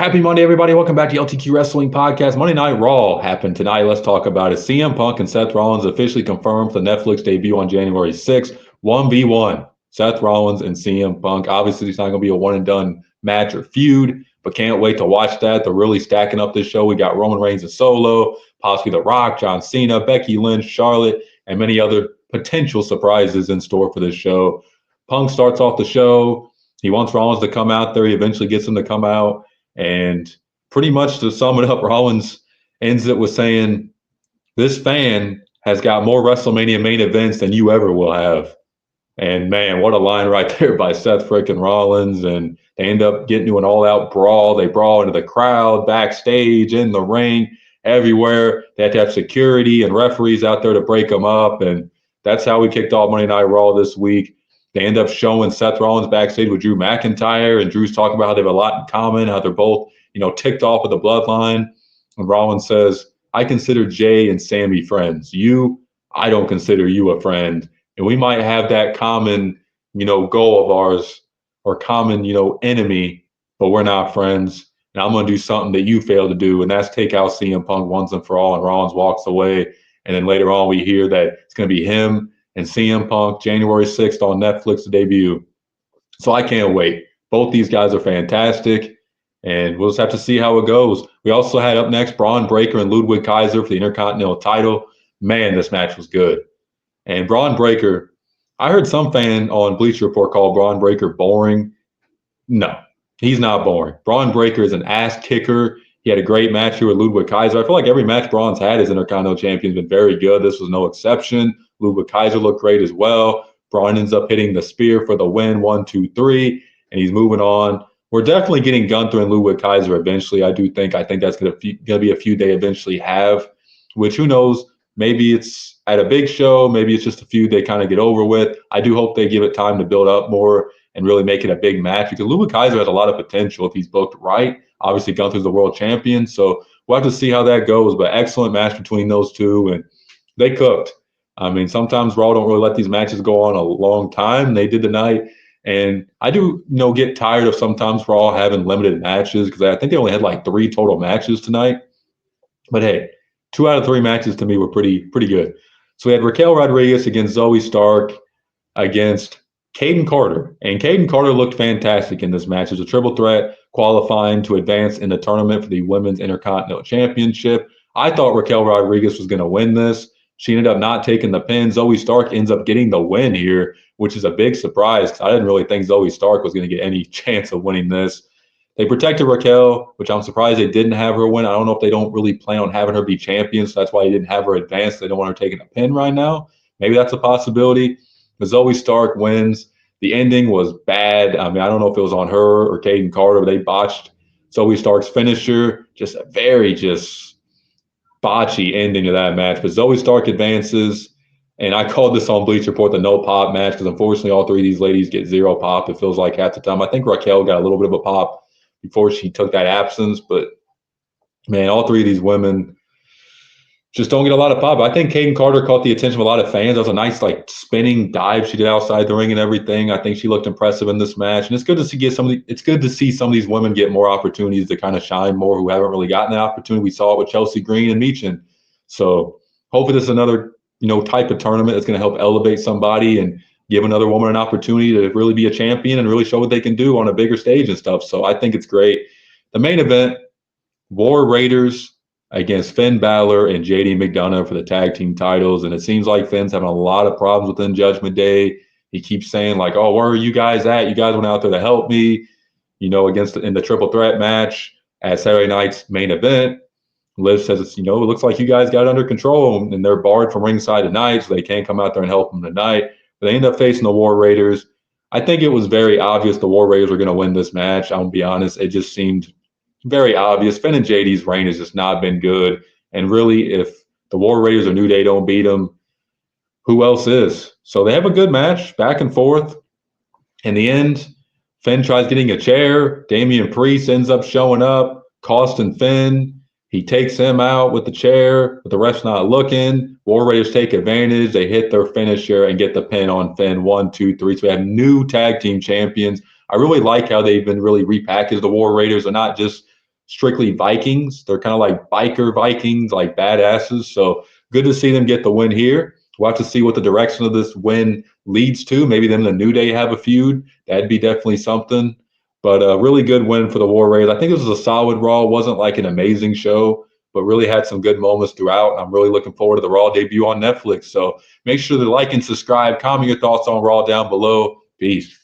Happy Monday, everybody. Welcome back to the LTQ Wrestling Podcast. Monday Night Raw happened tonight. Let's talk about it. CM Punk and Seth Rollins officially confirmed for the Netflix debut on January 6th. 1v1. Seth Rollins and CM Punk. Obviously, it's not going to be a one-and-done match or feud, but can't wait to watch that. They're really stacking up this show. We got Roman Reigns and Solo, possibly The Rock, John Cena, Becky Lynch, Charlotte, and many other potential surprises in store for this show. Punk starts off the show. He wants Rollins to come out there. He eventually gets him to come out. And pretty much to sum it up, Rollins ends it with saying, this fan has got more WrestleMania main events than you ever will have. And man, what a line right there by Seth frickin' Rollins. And they end up getting to an all-out brawl. They brawl into the crowd, backstage, in the ring, everywhere. They had to have security and referees out there to break them up. And that's how we kicked off Monday Night Raw this week. They end up showing Seth Rollins backstage with Drew McIntyre, and Drew's talking about how they have a lot in common, how they're both, ticked off with the bloodline. And Rollins says, I consider Jay and Sammy friends. I don't consider you a friend. And we might have that common, goal of ours or common, enemy, but we're not friends. And I'm going to do something that you failed to do, and that's take out CM Punk once and for all. And Rollins walks away. And then later on, we hear that it's going to be him and CM Punk, January 6th on Netflix to debut. So I can't wait. Both these guys are fantastic, and we'll just have to see how it goes. We also had up next Braun Breaker and Ludwig Kaiser for the Intercontinental title. Man, this match was good. And Braun Breaker, I heard some fan on Bleacher Report call Braun Breaker boring. No, he's not boring. Braun Breaker is an ass kicker. He had a great match here with Ludwig Kaiser. I feel like every match Braun's had as Intercontinental Champion has been very good. This was no exception. Ludwig Kaiser looked great as well. Braun ends up hitting the spear for the win, 1, 2, 3, and he's moving on. We're definitely getting Gunther and Ludwig Kaiser eventually. I think that's going to be a feud they eventually have, which who knows? Maybe it's at a big show. Maybe it's just a feud they kind of get over with. I do hope they give it time to build up more and really make it a big match because Ludwig Kaiser has a lot of potential if he's booked right. Obviously, Gunther's the world champion, so we'll have to see how that goes. But excellent match between those two, and they cooked. I mean, sometimes Raw don't really let these matches go on a long time. They did tonight, and I do, get tired of sometimes Raw having limited matches because I think they only had like 3 total matches tonight. But hey, 2 out of 3 matches to me were pretty good. So we had Raquel Rodriguez against Zoe Stark against Caden Carter. And Caden Carter looked fantastic in this match. It was a triple threat qualifying to advance in the tournament for the Women's Intercontinental Championship. I thought Raquel Rodriguez was going to win this. She ended up not taking the pin. Zoe Stark ends up getting the win here, which is a big surprise because I didn't really think Zoe Stark was going to get any chance of winning this. They protected Raquel, which I'm surprised they didn't have her win. I don't know if they don't really plan on having her be champion, so that's why they didn't have her advance. They don't want her taking a pin right now. Maybe that's a possibility. But Zoe Stark wins. The ending was bad. I mean, I don't know if it was on her or Caden Carter, but they botched Zoe Stark's finisher. Just a very botchy ending to that match. But Zoe Stark advances, and I called this on Bleacher Report the no pop match because unfortunately all 3 of these ladies get 0 pop. It feels like half the time. I think Raquel got a little bit of a pop before she took that absence, but man, all 3 of these women just don't get a lot of pop. I think Caden Carter caught the attention of a lot of fans. That was a nice spinning dive she did outside the ring and everything. I think she looked impressive in this match, and it's good to see some of these women get more opportunities to kind of shine more who haven't really gotten the opportunity. We saw it with Chelsea Green and Meechin. So hopefully this is another type of tournament that's going to help elevate somebody and give another woman an opportunity to really be a champion and really show what they can do on a bigger stage and stuff. So I think it's great. The main event, War Raiders against Finn Balor and JD McDonough for the tag team titles. And it seems like Finn's having a lot of problems within Judgment Day. He keeps saying like, oh, where are you guys at? You guys went out there to help me, in the triple threat match at Saturday night's main event. Liv says, it looks like you guys got it under control and they're barred from ringside tonight, so they can't come out there and help them tonight. But they end up facing the War Raiders. I think it was very obvious the War Raiders were going to win this match. I'll be honest. It just seemed very obvious. Finn and JD's reign has just not been good. And really, if the War Raiders or New Day don't beat them, who else is? So they have a good match, back and forth. In the end, Finn tries getting a chair. Damian Priest ends up showing up, costing Finn. He takes him out with the chair, but the ref's not looking. War Raiders take advantage. They hit their finisher and get the pin on Finn. 1, 2, 3. So we have new tag team champions. I really like how they've been really repackaged. The War Raiders are not just strictly Vikings. They're kind of like biker Vikings, like badasses. So good to see them get the win here. We'll have to see what the direction of this win leads to. Maybe them and the New Day have a feud. That'd be definitely something. But a really good win for the War Raiders. I think this was a solid Raw. It wasn't like an amazing show, but really had some good moments throughout. I'm really looking forward to the Raw debut on Netflix. So make sure to like and subscribe. Comment your thoughts on Raw down below. Peace.